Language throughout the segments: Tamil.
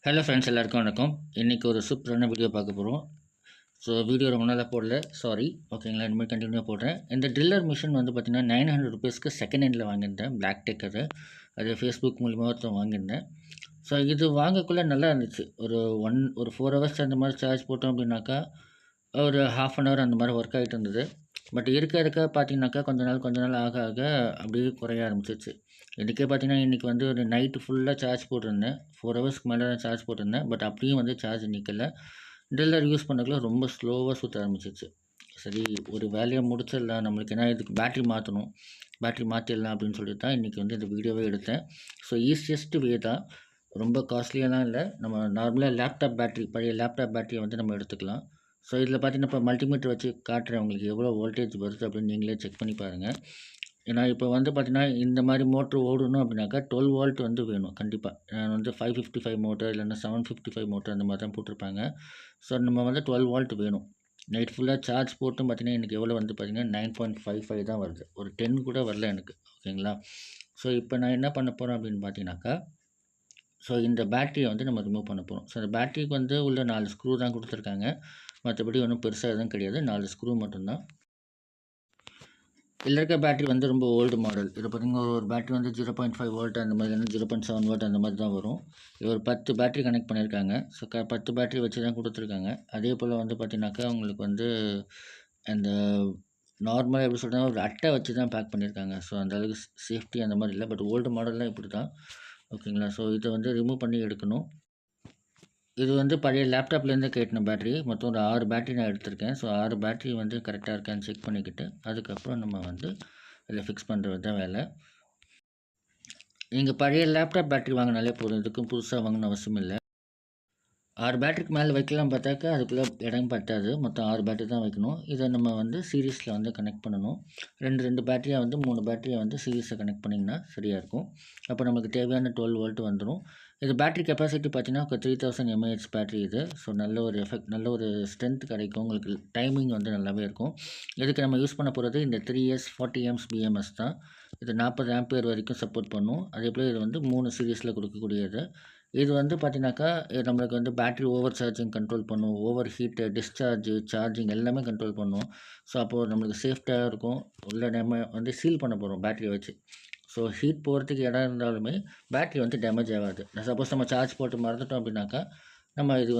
ஹலோ ஃப்ரெண்ட்ஸ், எல்லாருக்கும் வணக்கம். இன்றைக்கி ஒரு சூப்பரான வீடியோ பார்க்க போகிறோம். ஸோ வீடியோ ரொம்ப நாளாக போடல, சாரி. ஓகேங்களா, இனிமேல் கண்டினியூவாக போடுறேன். இந்த ட்ரில்லர் மிஷின் வந்து பார்த்திங்கன்னா 900 ருபீஸ்க்கு செகண்ட் ஹேண்டில் வாங்கியிருந்தேன். பிளாக் டெக் அது ஃபேஸ்புக் மூலிமா ஒருத்தன் வாங்கியிருந்தேன். ஸோ இது வாங்கக்குள்ளே நல்லா இருந்துச்சு. ஒரு 4 ஹவர்ஸ் அந்த மாதிரி சார்ஜ் போட்டோம் அப்படின்னாக்கா ஒரு ஹாஃப் அன் ஹவர் அந்த மாதிரி ஒர்க் ஆகிட்டு இருந்தது. பட் இருக்க பார்த்தீங்கன்னாக்கா கொஞ்ச நாள் ஆக ஆக அப்படியே குறைய ஆரம்பிச்சிச்சு. எனக்கே பார்த்தீங்கன்னா இன்றைக்கி வந்து ஒரு நைட்டு ஃபுல்லாக சார்ஜ் போட்டிருந்தேன். 4 ஹவர்ஸ்க்கு மேலே தான் சார்ஜ் போட்டிருந்தேன். பட் அப்படியும் வந்து சார்ஜ் நிற்கல. ட்ரில்லர் யூஸ் பண்ணக்குள்ள ரொம்ப ஸ்லோவாக சுற்ற ஆரம்பிச்சிச்சு. சரி, ஒரு வேலையை முடிச்சிடலாம் நம்மளுக்கு, ஏன்னா இதுக்கு பேட்ரி மாற்றணும். பேட்ரி மாற்றிடலாம் அப்படின்னு சொல்லிட்டு தான் இன்றைக்கி வந்து இந்த வீடியோவே எடுத்தேன். ஸோ ஈஸியஸ்ட் வே தான். ரொம்ப காஸ்ட்லியெல்லாம் இல்லை. நம்ம நார்மலாக லேப்டாப் பேட்ரி, பழைய லேப்டாப் பேட்டரியை வந்து நம்ம எடுத்துக்கலாம். ஸோ இதில் பார்த்தீங்கன்னா இப்போ மல்டிமீட்டர் வச்சு காட்டுறேன் உங்களுக்கு எவ்வளோ வோல்டேஜ் வருது அப்படின்னு நீங்களே செக் பண்ணி பாருங்கள். ஏன்னா இப்போ வந்து பார்த்தீங்கன்னா இந்த மாதிரி மோட்ரு ஓடணும் அப்படின்னாக்கா 12 வோல்ட் வந்து வேணும் கண்டிப்பாக. நான் வந்து 555 மோட்டர் இல்லைன்னா 755 மோட்டர் அந்த மாதிரி தான் போட்டிருப்பாங்க. ஸோ நம்ம வந்து 12 வோல்ட் வேணும். நைட் ஃபுல்லாக சார்ஜ் போட்டும் பார்த்தீங்கன்னா எனக்கு எவ்வளோ வந்து பார்த்தீங்கன்னா 9.55 தான் வருது. ஒரு 10 கூட வரல எனக்கு. ஓகேங்களா. ஸோ இப்போ நான் என்ன பண்ண போகிறேன் அப்படின்னு பார்த்தீங்கன்னாக்கா, ஸோ இந்த பேட்டரியை வந்து நம்ம ரிமூவ் பண்ண போகிறோம். ஸோ அந்த பேட்டரிக்கு வந்து உள்ள 4 ஸ்க்ரூ தான் கொடுத்துருக்காங்க. மற்றபடி ஒன்றும் பெருசாக எதுவும் கிடையாது. 4 ஸ்க்ரூ மட்டும்தான். இதில் இருக்க பேட்டரி வந்து ரொம்ப ஓல்டு மாடல். இது பார்த்திங்கன்னா ஒரு பேட்டரி வந்து 0.5 வோல்ட் அந்த மாதிரி, இல்லைன்னா 0.7 வோல்ட் அந்த மாதிரி தான் வரும். இது ஒரு 10 பேட்டரி கனெக்ட் பண்ணியிருக்காங்க. ஸோ 10 பேட்டரி வச்சு தான் கொடுத்துருக்காங்க. அதே போல் வந்து பார்த்திங்கனாக்கா உங்களுக்கு வந்து அந்த நார்மலாக எப்படி சொல்கிறேன்னா ஒரு அட்டை வச்சு தான் பேக் பண்ணியிருக்காங்க. ஸோ அந்த அளவுக்கு சேஃப்டி அந்த மாதிரி இல்லை. பட் ஓல்டு மாடல்லாம் இப்படி தான். ஓகேங்களா. ஸோ இதை வந்து ரிமூவ் பண்ணி எடுக்கணும். இது வந்து பழைய லேப்டாப்லேருந்து கேட்டின பேட்டரி. மொத்தம் ஒரு 6 பேட்டரி நான் எடுத்திருக்கேன். ஸோ 6 பேட்டரி வந்து கரெக்டாக இருக்கான்னு செக் பண்ணிக்கிட்டு, அதுக்கப்புறம் நம்ம வந்து இதில் ஃபிக்ஸ் பண்ணுறது தான் வேலை. நீங்கள் பழைய லேப்டாப் பேட்டரி வாங்கினாலே போதும். இதுக்கும் புதுசாக வாங்கணும்னு அவசியம் இல்லை. 6 பேட்டரிக்கு மேலே வைக்கலாம் பார்த்தாக்கா அதுக்குள்ளே இடம் பத்தாது. மொத்தம் 6 பேட்டரி தான் வைக்கணும். இதை நம்ம வந்து சீரிஸில் வந்து கனெக்ட் பண்ணணும். 2 பேட்டரியாக வந்து 3 பேட்டரியை வந்து சீரிஸை கனெக்ட் பண்ணிங்கன்னா சரியாக இருக்கும். அப்போ நமக்கு தேவையான 12 வோல்ட் வந்துடும். இது பேட்டரி கெப்பாசிட்டி பார்த்தீங்கன்னா 3000 mAh பேட்டரி இது. ஸோ நல்ல ஒரு நல்ல ஒரு ஸ்ட்ரென்த் கிடைக்கும். உங்களுக்கு டைமிங் வந்து நல்லாவே இருக்கும். இதுக்கு நம்ம யூஸ் பண்ண போகிறது இந்த 3S 40 amps BMS தான். இது 40 ஆம்பியர் வரைக்கும் சப்போர்ட் பண்ணும். அதே போல் இது வந்து 3 சீரிஸில் கொடுக்கக்கூடியது. இது வந்து பார்த்தீங்கன்னாக்கா, இது நம்மளுக்கு வந்து பேட்டரி ஓவர் சார்ஜிங் கண்ட்ரோல் பண்ணும். ஓவர் ஹீட்டு, டிஸ்சார்ஜு, சார்ஜிங் எல்லாமே கண்ட்ரோல் பண்ணும். ஸோ அப்போது நம்மளுக்கு சேஃப்டியாக இருக்கும். உள்ள நம்ம வந்து சீல் பண்ண போகிறோம் பேட்டரியை வச்சு. ஸோ ஹீட் போகிறதுக்கு இடம் இருந்தாலுமே பேட்டரி வந்து டேமேஜ் ஆகாது. சப்போஸ் நம்ம சார்ஜ் போட்டு மறந்துட்டோம் அப்படின்னாக்கா, நம்ம இது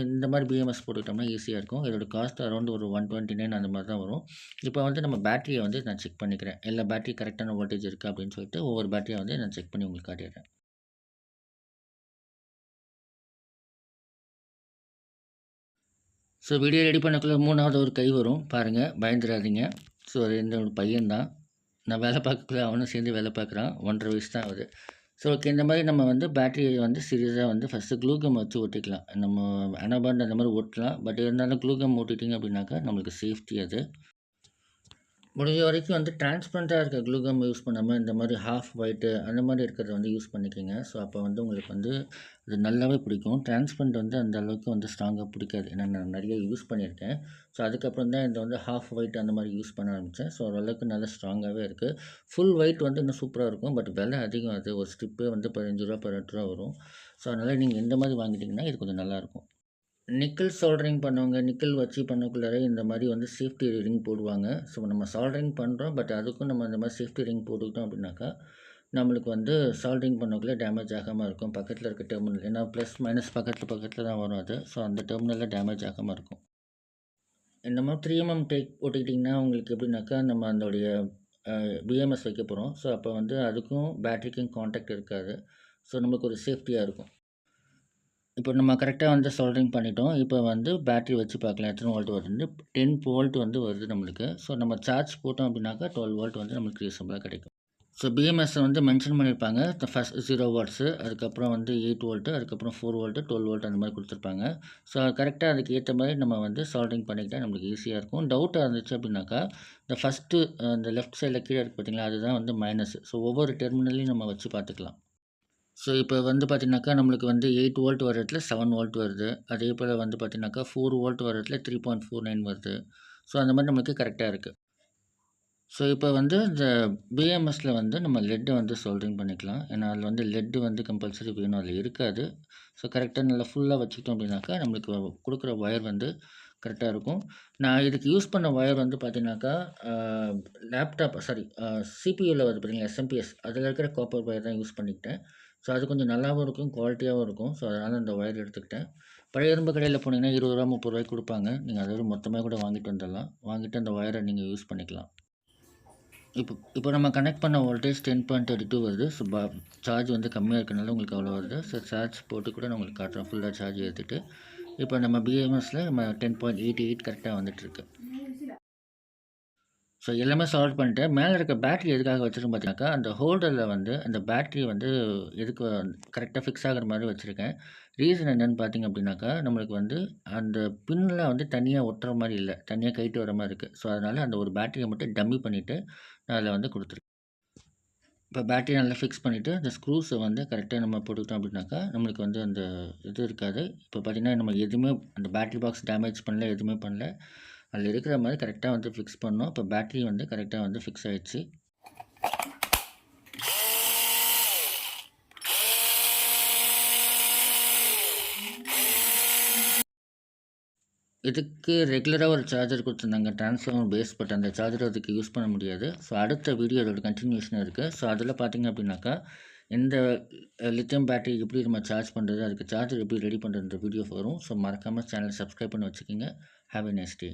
இந்த மாதிரி பிஎம்எஸ் போட்டுக்கிட்டோம்னா ஈஸியாக இருக்கும். இதோட காஸ்ட் அரௌண்ட் ஒரு 129 அந்த மாதிரி தான் வரும். இப்போ வந்து நம்ம பேட்டரியை வந்து நான் செக் பண்ணிக்கிறேன். எல்லா பேட்டரி கரெக்டான வோல்டேஜ் இருக்கா அப்படின்னு சொல்லிட்டு ஒவ்வொரு பேட்டரியை வந்து நான் செக் பண்ணி உங்களுக்கு காட்டிடுறேன். ஸோ வீடியோ ரெடி பண்ணக்குள்ள 3வது ஒரு கை வரும் பாருங்கள், பயந்துடாதீங்க. ஸோ அது என்னோட பையன்தான். நான் வேலை பார்க்கக்குள்ள அவனும் சேர்ந்து வேலை பார்க்குறான். 1.5 வயசு தான் ஆகுது. ஸோ ஓகே, இந்த மாதிரி நம்ம வந்து பேட்டரியை வந்து சீரியஸாக வந்து ஃபஸ்ட்டு க்ளூ கம் வச்சு ஒட்டிக்கலாம். நம்ம அனபாண்ட் அந்த மாதிரி ஒட்டலாம். பட் இருந்தாலும் க்ளூ கம் ஒட்டிட்டிங்க அப்படின்னாக்கா நம்மளுக்கு சேஃப்டி அது. முடிஞ்ச வரைக்கும் வந்து டிரான்ஸ்பரண்ட்டாக இருக்க க்ளூகம் யூஸ் பண்ணாமல் இந்த மாதிரி ஹாஃப் ஒயிட்டு அந்த மாதிரி இருக்கிறத வந்து யூஸ் பண்ணிக்கோங்க. ஸோ அப்போ வந்து உங்களுக்கு வந்து அது நல்லாவே பிடிக்கும். டிரான்ஸ்பரண்ட் வந்து அந்த அளவுக்கு வந்து ஸ்ட்ராங்காக பிடிக்காது. ஏன்னா நான் நிறைய யூஸ் பண்ணியிருக்கேன். ஸோ அதுக்கப்புறம் தான் இந்த வந்து ஹாஃப் ஒயிட் அந்த மாதிரி யூஸ் பண்ண ஆரம்பித்தேன். ஸோ ஓரளவுக்கு நல்லா ஸ்ட்ராங்காகவே இருக்குது. ஃபுல் ஒயிட் வந்து இன்னும் சூப்பராக இருக்கும். பட் விலை அதிகம். அது ஒரு ஸ்ட்ரிப்பே வந்து 15 ரூபா 18 ரூபா வரும். ஸோ அதனால் நீங்கள் இந்த மாதிரி வாங்கிட்டிங்கன்னா இது கொஞ்சம் நல்லாயிருக்கும். நிக்கல் சால்டரிங் பண்ணவங்க, நிக்கல் வச்சு பண்ணக்குள்ளார இந்த மாதிரி வந்து சேஃப்டி ரிங் போடுவாங்க. ஸோ நம்ம சால்டரிங் பண்ணுறோம். பட் அதுக்கும் நம்ம இந்த மாதிரி சேஃப்டி ரிங் போட்டுக்கிட்டோம் அப்படின்னாக்கா, நம்மளுக்கு வந்து சால்டரிங் பண்ணக்குள்ளே டேமேஜ் ஆகாமல் இருக்கும். பக்கத்தில் இருக்க டெர்மினல், ஏன்னா ப்ளஸ் மைனஸ் பக்கத்தில் தான் வரும் அது. ஸோ அந்த டெர்மினலில் டேமேஜ் ஆகாமல் இருக்கும். இந்த மாதிரி 3mm டேப் போட்டுக்கிட்டிங்கன்னா உங்களுக்கு எப்படின்னாக்கா, நம்ம அதோடைய பிஎம்எஸ் வைக்க போகிறோம். ஸோ அப்போ வந்து அதுக்கும் பேட்டரிக்கும் கான்டாக்ட் இருக்காது. ஸோ நமக்கு ஒரு சேஃப்டியாக இருக்கும். இப்போ நம்ம கரெக்டாக வந்து சால்டரிங் பண்ணிட்டோம். இப்போ வந்து பேட்டரி வச்சு பார்க்கலாம் எத்தனை வோல்ட் வருதுன்னு. 10 வோல்ட் வந்து வருது நம்மளுக்கு. ஸோ நம்ம சார்ஜ் போட்டோம் அப்படின்னாக்கா 12 வோல்ட் வந்து நம்மளுக்கு ரீசனபிளாக கிடைக்கும். ஸோ பிஎம்எஸ் வந்து மென்ஷன் பண்ணியிருப்பாங்க. ஃபர்ஸ்ட் 0 வாட்ஸு, அதுக்கப்புறம் வந்து 8 வோல்ட்டு, அதுக்கப்புறம் 4 வோல்ட்டு, 12 வோல்ட் அந்த மாதிரி கொடுத்துருப்பாங்க. ஸோ கரெக்டாக அதுக்கு ஏற்ற மாதிரி நம்ம வந்து சால்டரிங் பண்ணிக்கிட்டால் நம்மளுக்கு ஈஸியாக இருக்கும். டவுட்டாக இருந்துச்சு அப்படின்னாக்கா, இந்த ஃபஸ்ட்டு இந்த லெஃப்ட் சைடில் கீழே இருக்குது பார்த்தீங்களா, அதுதான் வந்து மைனஸ். ஸோ ஒவ்வொரு டெர்மினலையும் நம்ம வச்சு பார்த்துக்கலாம். ஸோ இப்போ வந்து பார்த்தீங்கன்னாக்கா, நம்மளுக்கு வந்து 8 வோல்ட் வர இடத்துல 7 வோல்ட் வருது. அதே போல் வந்து பார்த்தீங்கன்னாக்கா, 4 வோல்ட் வர இடத்துல 3.49 வருது. ஸோ அந்த மாதிரி நம்மளுக்கு கரெக்டாக இருக்குது. ஸோ இப்போ வந்து இந்த பிஎம்எஸ்ல வந்து நம்ம லெட்டை வந்து சோல்டரிங் பண்ணிக்கலாம். ஏன்னா அதில் வந்து லெட்டு வந்து கம்பல்சரி வேணும். அதில் இருக்காது. ஸோ கரெக்டாக நல்லா ஃபுல்லாக வச்சுக்கிட்டோம் அப்படின்னாக்கா நம்மளுக்கு கொடுக்குற ஒயர் வந்து கரெக்டாக இருக்கும். நான் இதுக்கு யூஸ் பண்ண ஒயர் வந்து பார்த்தீங்கன்னாக்கா லேப்டாப் சாரி சிபியூவில் வருது பார்த்தீங்களா எஸ்எம்பிஎஸ் அதில் இருக்கிற காப்பர் ஒயர் தான் யூஸ் பண்ணிக்கிட்டேன். ஸோ அது கொஞ்சம் நல்லாவும் இருக்கும், குவாலிட்டியாகவும் இருக்கும். ஸோ அதனால் அந்த ஒயர் எடுத்துக்கிட்டேன். பழைய இரும்பு கடையில் போனீங்கன்னா ரூ. 20 ரூ. 30 கொடுப்பாங்க. நீங்கள் அதோட மொத்தமாக கூட வாங்கிட்டு வந்துடலாம். வாங்கிட்டு அந்த ஒயரை நீங்கள் யூஸ் பண்ணிக்கலாம். இப்போ நம்ம கனெக்ட் பண்ண வோல்டேஜ் 10.32 வருது. ஸோ சார்ஜ் வந்து கம்மியாக இருக்கனால உங்களுக்கு அவ்வளோ வருது. ஸோ சார்ஜ் போட்டு கூட நான் உங்களுக்கு காட்டுறேன் ஃபுல்லாக சார்ஜ் ஏற்றிட்டு. இப்போ நம்ம பிஎம்எஸில் நம்ம 10.88 கரெக்டாக வந்துட்டுருக்கு. ஸோ எல்லாமே சால்வ் பண்ணிட்டேன். மேலே இருக்க பேட்டரி எதுக்காக வச்சுருக்கேன் பார்த்தீங்கன்னாக்கா, அந்த ஹோல்டரில் வந்து அந்த பேட்டரி வந்து எதுக்கு கரெக்டாக ஃபிக்ஸ் ஆகிற மாதிரி வச்சுருக்கேன். ரீசன் என்னென்னு பார்த்தீங்க அப்படின்னாக்கா, நம்மளுக்கு வந்து அந்த பின்னில் வந்து தனியாக ஒட்டுற மாதிரி இல்லை, தனியாக கைட்டு வர மாதிரி இருக்குது. ஸோ அதனால் அந்த ஒரு பேட்டரியை மட்டும் டம்மி பண்ணிவிட்டு நான் அதில் வந்து கொடுத்துருக்கேன். இப்போ பேட்டரி நல்லா ஃபிக்ஸ் பண்ணிவிட்டு அந்த ஸ்க்ரூஸை வந்து கரெக்டாக நம்ம போட்டுக்கிட்டோம் அப்படின்னாக்கா நம்மளுக்கு வந்து அந்த இது இருக்காது. இப்போ பார்த்திங்கன்னா நம்ம எதுவுமே அந்த பேட்டரி பாக்ஸ் டேமேஜ் பண்ணல, எதுவுமே பண்ணல. அதில் இருக்கிற மாதிரி கரெக்டாக வந்து ஃபிக்ஸ் பண்ணோம். இப்போ பேட்டரி வந்து கரெக்டாக வந்து ஃபிக்ஸ் ஆகிடுச்சு. இதுக்கு ரெகுலராக ஒரு சார்ஜர் கொடுத்துருந்தாங்க, ட்ரான்ஸ்ஃபார்மர் பேஸ். பட் அந்த சார்ஜர் அதுக்கு யூஸ் பண்ண முடியாது. ஸோ அடுத்த வீடியோ அதோட கண்டினியூஷன் இருக்குது. ஸோ அதில் பார்த்திங்க அப்படின்னாக்கா இந்த லித்தியம் பேட்டரி எப்படி நம்ம சார்ஜ் பண்ணுறது, அதுக்கு சார்ஜர் எப்படி ரெடி பண்ணுறதுன்ற வீடியோ வரும். ஸோ மறக்காமல் சேனலை சப்ஸ்கிரைப் பண்ணி வச்சுக்கோங்க. Have a nice day.